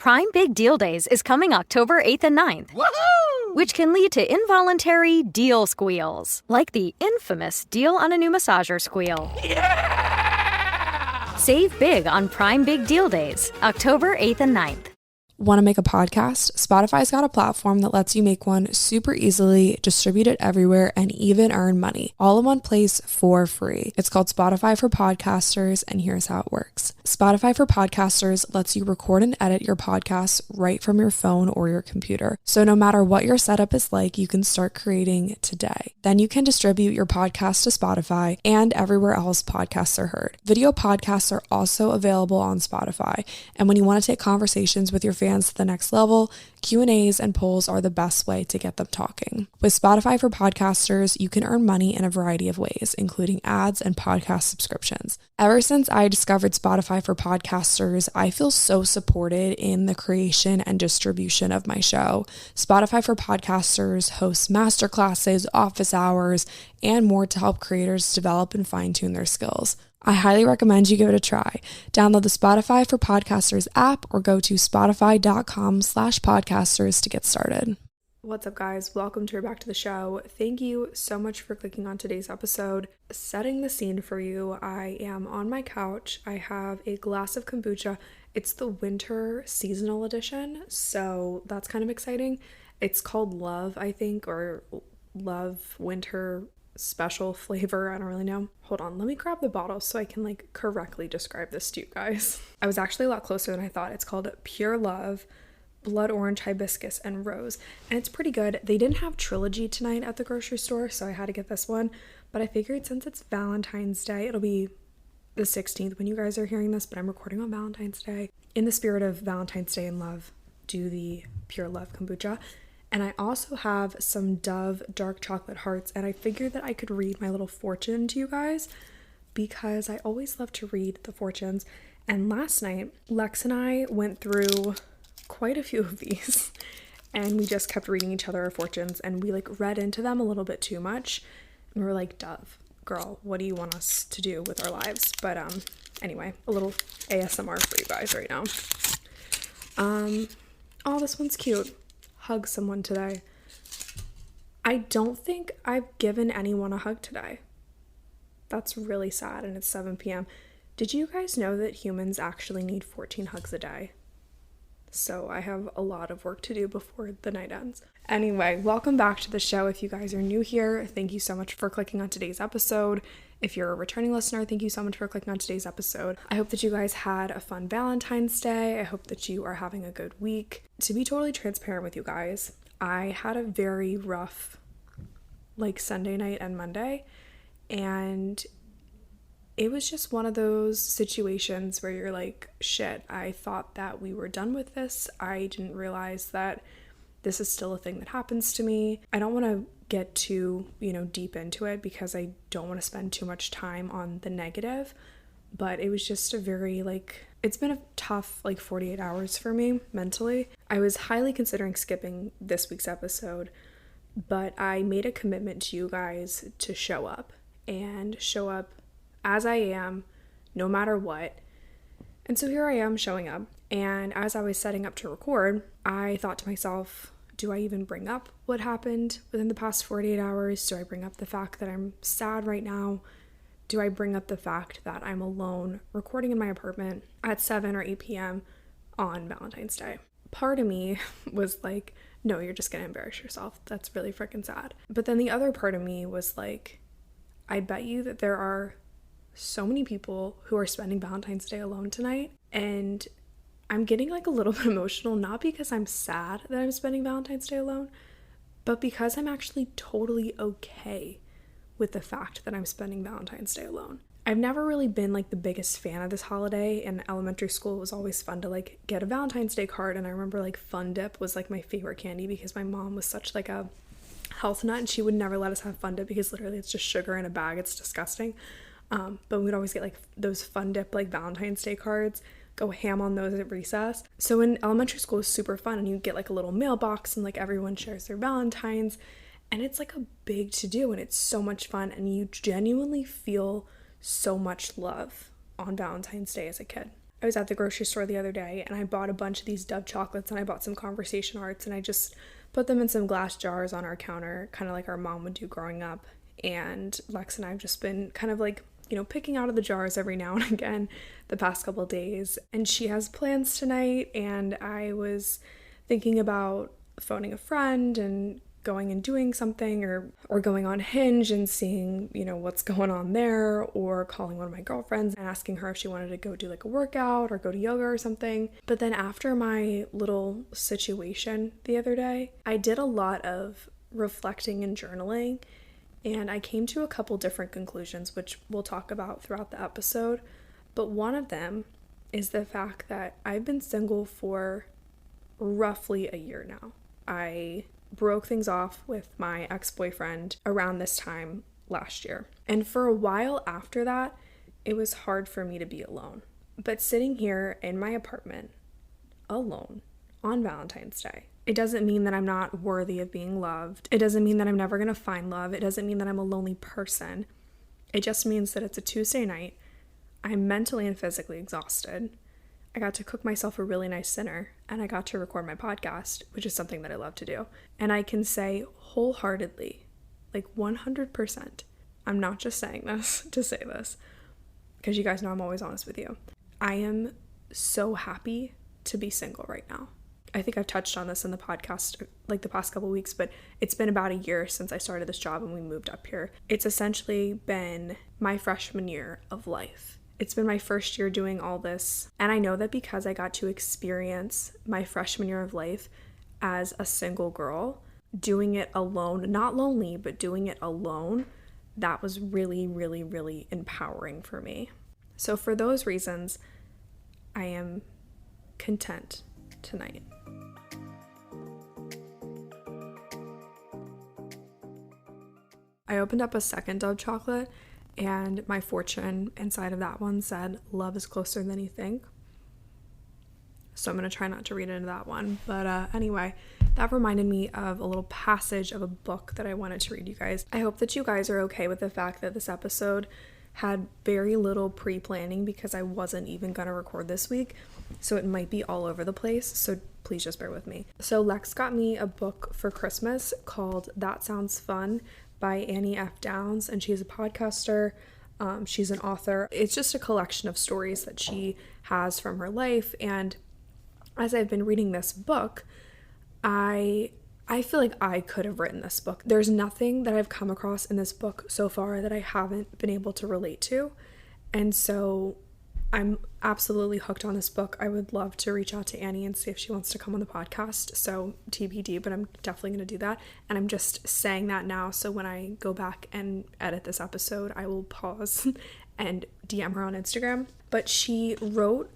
Prime Big Deal Days is coming October 8th and 9th. Woohoo! Which can lead to involuntary deal squeals, like the infamous deal on a new massager squeal. Yeah! Save big on Prime Big Deal Days, October 8th and 9th. Want to make a podcast? Spotify's got a platform that lets you make one super easily, distribute it everywhere, and even earn money, all in one place for free. It's called Spotify for Podcasters, and here's how it works. Spotify for Podcasters lets you record and edit your podcasts right from your phone or your computer. So no matter what your setup is like, you can start creating today. Then you can distribute your podcast to Spotify and everywhere else podcasts are heard. Video podcasts are also available on Spotify, and when you want to take conversations with your fans to the next level, Q&As and polls are the best way to get them talking. With Spotify for Podcasters, you can earn money in a variety of ways, including ads and podcast subscriptions. Ever since I discovered Spotify for Podcasters, I feel so supported in the creation and distribution of my show. Spotify for Podcasters hosts masterclasses, office hours, and more to help creators develop and fine-tune their skills. I highly recommend you give it a try. Download the Spotify for Podcasters app or go to spotify.com/podcasters to get started. What's up, guys? Welcome back to the show. Thank you so much for clicking on today's episode. Setting the scene for you, I am on my couch. I have a glass of kombucha. It's the winter seasonal edition, so that's kind of exciting. It's called Love, I think, or Love Winter Special flavor. I don't really know. Hold on, let me grab the bottle so I can correctly describe this to you guys. I was actually a lot closer than I thought. It's called Pure Love, Blood Orange, Hibiscus, and Rose, and it's pretty good. They didn't have Trilogy tonight at the grocery store, so I had to get this one, but I figured since it's Valentine's Day, it'll be the 16th when you guys are hearing this, but I'm recording on Valentine's Day. In the spirit of Valentine's Day and love, do the Pure Love kombucha. And I also have some Dove dark chocolate hearts, and I figured that I could read my little fortune to you guys because I always love to read the fortunes. And last night, Lex and I went through quite a few of these, and we just kept reading each other our fortunes, and we read into them a little bit too much, and we were like, Dove, girl, what do you want us to do with our lives? But anyway, a little ASMR for you guys right now. Oh, this one's cute. Hug someone today. I don't think I've given anyone a hug today. That's really sad, and it's 7 p.m. Did you guys know that humans actually need 14 hugs a day? So I have a lot of work to do before the night ends. Anyway, welcome back to the show. If you guys are new here, thank you so much for clicking on today's episode. If you're a returning listener, thank you so much for clicking on today's episode. I hope that you guys had a fun Valentine's Day. I hope that you are having a good week. To be totally transparent with you guys, I had a very rough Sunday night and Monday, and it was just one of those situations where you're like, shit, I thought that we were done with this. I didn't realize that this is still a thing that happens to me. I don't want to get too, deep into it because I don't want to spend too much time on the negative, but it was just a very, it's been a tough, 48 hours for me mentally. I was highly considering skipping this week's episode, but I made a commitment to you guys to show up as I am, no matter what. And so here I am showing up, and as I was setting up to record, I thought to myself, do I even bring up what happened within the past 48 hours? Do I bring up the fact that I'm sad right now? Do I bring up the fact that I'm alone recording in my apartment at 7 or 8 p.m. on Valentine's Day? Part of me was like, no, you're just gonna embarrass yourself. That's really freaking sad. But then the other part of me was like, I bet you that there are so many people who are spending Valentine's Day alone tonight, and I'm getting a little bit emotional, not because I'm sad that I'm spending Valentine's Day alone, but because I'm actually totally okay with the fact that I'm spending Valentine's Day alone. I've never really been the biggest fan of this holiday. In elementary school, it was always fun to get a Valentine's Day card, and I remember Fun Dip was my favorite candy because my mom was such a health nut, and she would never let us have Fun Dip because literally it's just sugar in a bag. It's disgusting. But we'd always get those Fun Dip Valentine's Day cards, go ham on those at recess. So in elementary school, it was super fun, and you get a little mailbox, and everyone shares their Valentines, and it's a big to do, and it's so much fun, and you genuinely feel so much love on Valentine's Day as a kid. I was at the grocery store the other day and I bought a bunch of these Dove chocolates and I bought some conversation arts and I just put them in some glass jars on our counter, kind of like our mom would do growing up. And Lex and I have just been kind of like, picking out of the jars every now and again the past couple days. And she has plans tonight and I was thinking about phoning a friend and going and doing something or going on Hinge and seeing, what's going on there, or calling one of my girlfriends and asking her if she wanted to go do like a workout or go to yoga or something. But then after my little situation the other day, I did a lot of reflecting and journaling, and I came to a couple different conclusions, which we'll talk about throughout the episode. But one of them is the fact that I've been single for roughly a year now. I broke things off with my ex-boyfriend around this time last year. And for a while after that, it was hard for me to be alone. But sitting here in my apartment, alone, on Valentine's Day, it doesn't mean that I'm not worthy of being loved. It doesn't mean that I'm never going to find love. It doesn't mean that I'm a lonely person. It just means that it's a Tuesday night. I'm mentally and physically exhausted. I got to cook myself a really nice dinner, and I got to record my podcast, which is something that I love to do. And I can say wholeheartedly, like 100%, I'm not just saying this to say this, because you guys know I'm always honest with you. I am so happy to be single right now. I think I've touched on this in the podcast like the past couple weeks, but it's been about a year since I started this job and we moved up here. It's essentially been my freshman year of life. It's been my first year doing all this, and I know that because I got to experience my freshman year of life as a single girl, doing it alone, not lonely, but doing it alone, that was really, really, really empowering for me. So for those reasons, I am content tonight. I opened up a second Dove chocolate, and my fortune inside of that one said, "Love is closer than you think." So I'm going to try not to read into that one. But anyway, that reminded me of a little passage of a book that I wanted to read you guys. I hope that you guys are okay with the fact that this episode had very little pre-planning because I wasn't even going to record this week. So it might be all over the place. So please just bear with me. So Lex got me a book for Christmas called That Sounds Fun by Annie F. Downs, and she's a podcaster. She's an author. It's just a collection of stories that she has from her life. And as I've been reading this book, I feel like I could have written this book. There's nothing that I've come across in this book so far that I haven't been able to relate to. And so I'm absolutely hooked on this book. I would love to reach out to Annie and see if she wants to come on the podcast. So TBD, but I'm definitely going to do that. And I'm just saying that now, so when I go back and edit this episode, I will pause and DM her on Instagram. But she wrote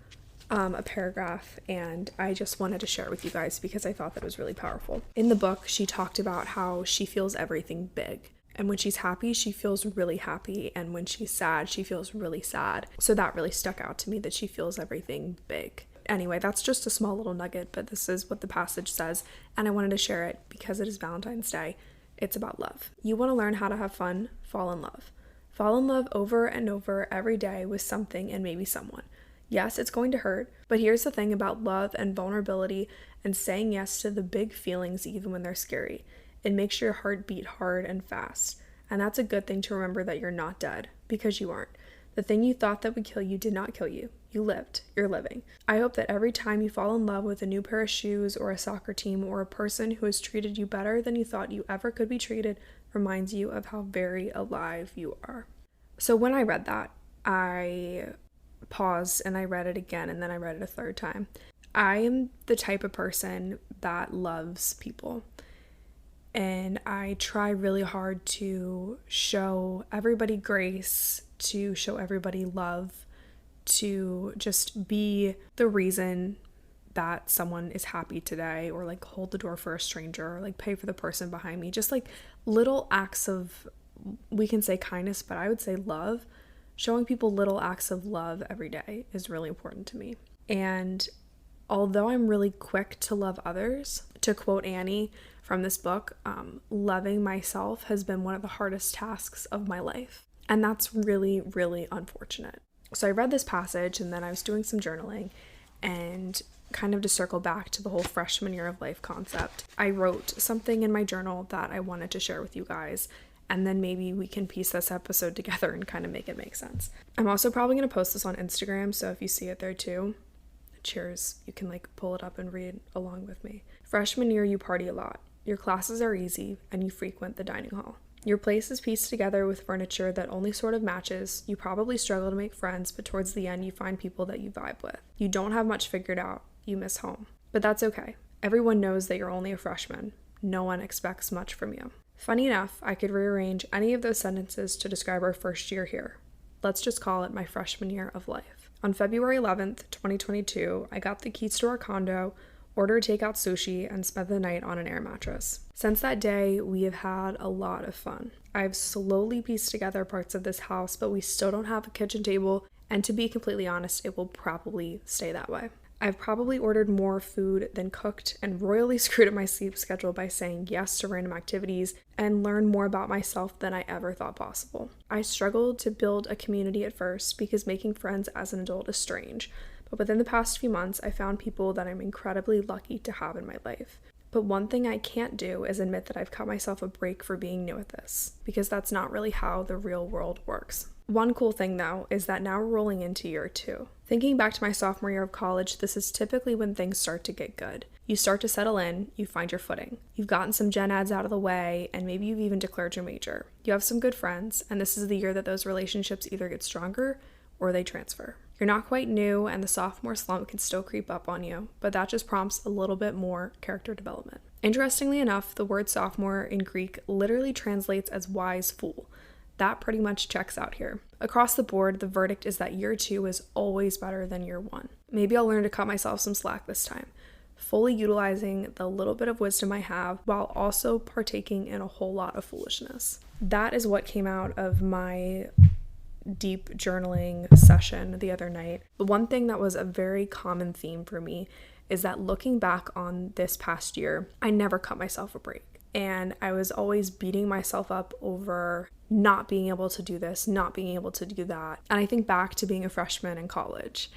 a paragraph, and I just wanted to share it with you guys because I thought that it was really powerful. In the book, she talked about how she feels everything big. And when she's happy, she feels really happy. And when she's sad, she feels really sad. So that really stuck out to me, that she feels everything big. Anyway, that's just a small little nugget, but this is what the passage says. And I wanted to share it because it is Valentine's Day. It's about love. You want to learn how to have fun? Fall in love. Fall in love over and over every day with something and maybe someone. Yes, it's going to hurt, but here's the thing about love and vulnerability and saying yes to the big feelings even when they're scary. It makes your heart beat hard and fast. And that's a good thing to remember, that you're not dead, because you aren't. The thing you thought that would kill you did not kill you. You lived. You're living. I hope that every time you fall in love with a new pair of shoes or a soccer team or a person who has treated you better than you thought you ever could be treated reminds you of how very alive you are. So when I read that, I paused and I read it again, and then I read it a third time. I am the type of person that loves people. And I try really hard to show everybody grace, to show everybody love, to just be the reason that someone is happy today, or like hold the door for a stranger, or like pay for the person behind me. Just like little acts of, we can say kindness, but I would say love. Showing people little acts of love every day is really important to me. And although I'm really quick to love others, to quote Annie from this book, loving myself has been one of the hardest tasks of my life. And that's really, really unfortunate. So I read this passage and then I was doing some journaling, and kind of to circle back to the whole freshman year of life concept, I wrote something in my journal that I wanted to share with you guys, and then maybe we can piece this episode together and kind of make it make sense. I'm also probably going to post this on Instagram, so if you see it there too, cheers, you can like pull it up and read along with me. Freshman year, you party a lot. Your classes are easy, and you frequent the dining hall. Your place is pieced together with furniture that only sort of matches. You probably struggle to make friends, but towards the end you find people that you vibe with. You don't have much figured out. You miss home. But that's okay. Everyone knows that you're only a freshman. No one expects much from you. Funny enough, I could rearrange any of those sentences to describe our first year here. Let's just call it my freshman year of life. On February 11th, 2022, I got the keys to our condo, ordered takeout sushi, and spent the night on an air mattress. Since that day, we have had a lot of fun. I've slowly pieced together parts of this house, but we still don't have a kitchen table, and to be completely honest, it will probably stay that way. I've probably ordered more food than cooked and royally screwed up my sleep schedule by saying yes to random activities and learned more about myself than I ever thought possible. I struggled to build a community at first because making friends as an adult is strange. But within the past few months, I found people that I'm incredibly lucky to have in my life. But one thing I can't do is admit that I've cut myself a break for being new at this, because that's not really how the real world works. One cool thing though is that now we're rolling into year 2. Thinking back to my sophomore year of college, this is typically when things start to get good. You start to settle in, you find your footing. You've gotten some gen eds out of the way, and maybe you've even declared your major. You have some good friends, and this is the year that those relationships either get stronger or they transfer. You're not quite new, and the sophomore slump can still creep up on you, but that just prompts a little bit more character development. Interestingly enough, the word sophomore in Greek literally translates as wise fool. That pretty much checks out here. Across the board, the verdict is that year 2 is always better than year 1. Maybe I'll learn to cut myself some slack this time, fully utilizing the little bit of wisdom I have while also partaking in a whole lot of foolishness. That is what came out of my deep journaling session the other night. The one thing that was a very common theme for me is that looking back on this past year, I never cut myself a break. And I was always beating myself up over not being able to do this, not being able to do that. And I think back to being a freshman in college,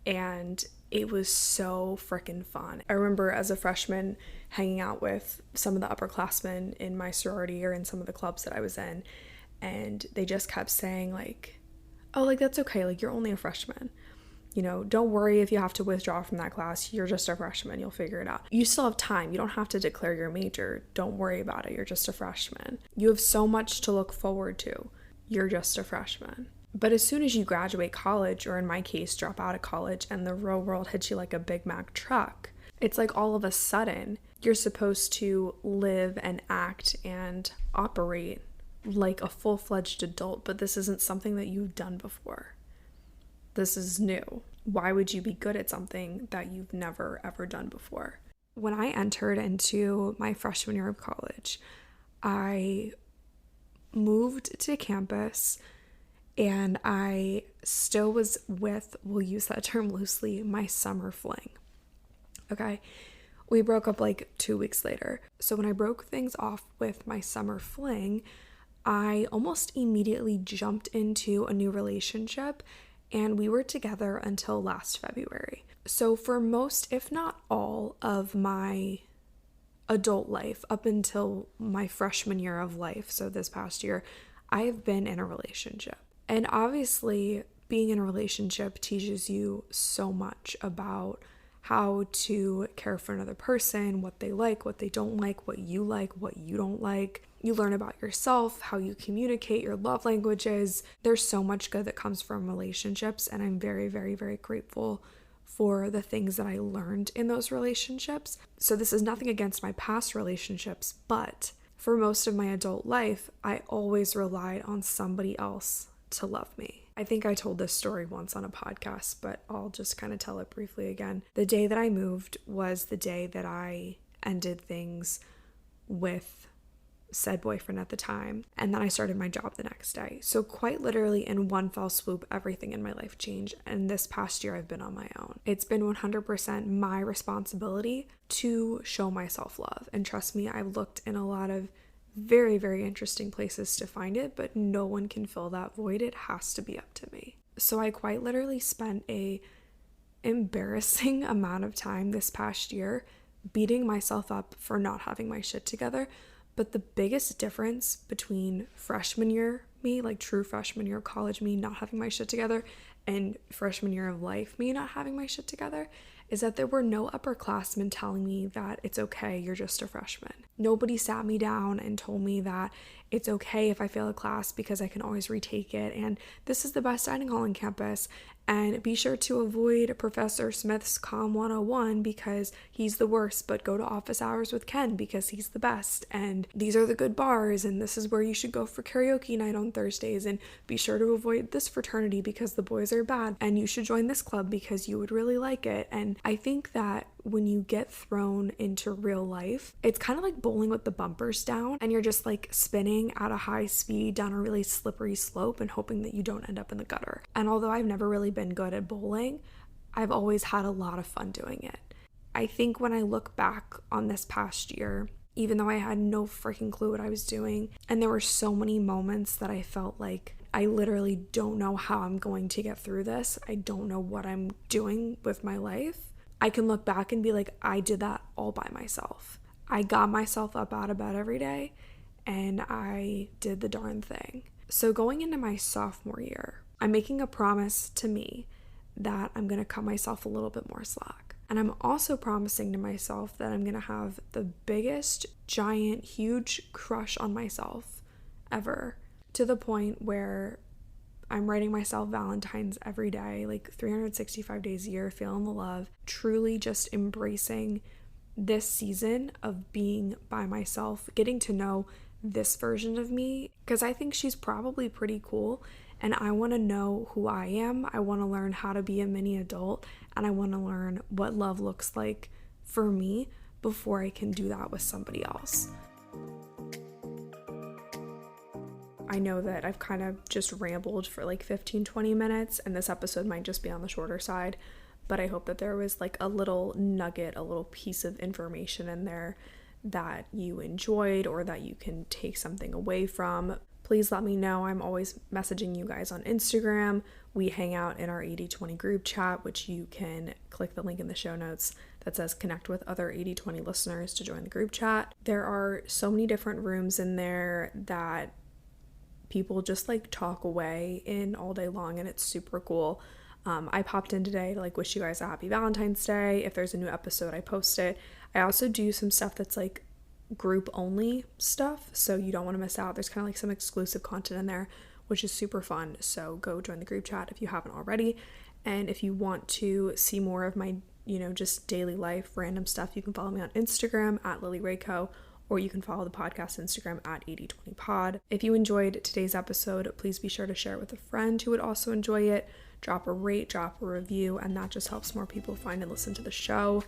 and it was so freaking fun. I remember as a freshman hanging out with some of the upperclassmen in my sorority or in some of the clubs that I was in, and they just kept saying like, oh, like that's okay, like you're only a freshman. You know, don't worry if you have to withdraw from that class. You're just a freshman. You'll figure it out. You still have time. You don't have to declare your major. Don't worry about it. You're just a freshman. You have so much to look forward to. You're just a freshman. But as soon as you graduate college, or in my case, drop out of college, and the real world hits you like a Big Mac truck, it's like all of a sudden you're supposed to live and act and operate like a full-fledged adult, but this isn't something that you've done before. This is new. Why would you be good at something that you've never ever done before? When I entered into my freshman year of college, I moved to campus, and I still was with, we'll use that term loosely, my summer fling. Okay? We broke up like 2 weeks later. So when I broke things off with my summer fling, I almost immediately jumped into a new relationship, and we were together until last February. So for most, if not all, of my adult life, up until my freshman year of life, so this past year, I have been in a relationship. And obviously, being in a relationship teaches you so much about how to care for another person, what they like, what they don't like, what you don't like. You learn about yourself, how you communicate, your love languages. There's so much good that comes from relationships, and I'm very, very, very grateful for the things that I learned in those relationships. So this is nothing against my past relationships, but for most of my adult life, I always relied on somebody else to love me. I think I told this story once on a podcast, but I'll just kind of tell it briefly again. The day that I moved was the day that I ended things with said boyfriend at the time, and then I started my job the next day. So quite literally in one fell swoop, everything in my life changed, and this past year I've been on my own. It's been 100% my responsibility to show myself love, and trust me, I've looked in a lot of very, very interesting places to find it, but no one can fill that void. It has to be up to me. So I quite literally spent a embarrassing amount of time this past year beating myself up for not having my shit together. But the biggest difference between freshman year me, like true freshman year of college me not having my shit together, and freshman year of life me not having my shit together, is that there were no upperclassmen telling me that it's okay, you're just a freshman. Nobody sat me down and told me that it's okay if I fail a class because I can always retake it, and this is the best dining hall on campus, and be sure to avoid Professor Smith's Comm 101 because he's the worst, but go to office hours with Ken because he's the best, and these are the good bars, and this is where you should go for karaoke night on Thursdays, and be sure to avoid this fraternity because the boys are bad, and you should join this club because you would really like it. And I think that when you get thrown into real life, it's kind of like bowling with the bumpers down, and you're just like spinning at a high speed down a really slippery slope and hoping that you don't end up in the gutter. And although I've never really been good at bowling, I've always had a lot of fun doing it. I think when I look back on this past year, even though I had no freaking clue what I was doing, and there were so many moments that I felt like I literally don't know how I'm going to get through this. I don't know what I'm doing with my life. I can look back and be like, I did that all by myself. I got myself up out of bed every day and I did the darn thing. So going into my sophomore year, I'm making a promise to me that I'm going to cut myself a little bit more slack. And I'm also promising to myself that I'm going to have the biggest, giant, huge crush on myself ever, to the point where I'm writing myself Valentine's every day, like 365 days a year, feeling the love, truly just embracing this season of being by myself, getting to know this version of me, because I think she's probably pretty cool, and I want to know who I am. I want to learn how to be a mini adult, and I want to learn what love looks like for me before I can do that with somebody else. I know that I've kind of just rambled for like 15-20 minutes, and this episode might just be on the shorter side, but I hope that there was like a little nugget, a little piece of information in there that you enjoyed or that you can take something away from. Please let me know. I'm always messaging you guys on Instagram. We hang out in our 80/20 group chat, which you can click the link in the show notes that says connect with other 80/20 listeners to join the group chat. There are so many different rooms in there that people just like talk away in all day long, and it's super cool. I popped in today to like wish you guys a happy Valentine's Day. If there's a new episode, I post it. I also do some stuff that's like group only stuff, so you don't want to miss out. There's kind of like some exclusive content in there, which is super fun. So go join the group chat if you haven't already. And if you want to see more of my, just daily life, random stuff, you can follow me on Instagram at LilyRayco, or you can follow the podcast Instagram at 8020pod. If you enjoyed today's episode, please be sure to share it with a friend who would also enjoy it. Drop a rate, drop a review, and that just helps more people find and listen to the show.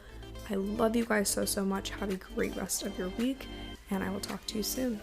I love you guys so much. Have a great rest of your week, and I will talk to you soon.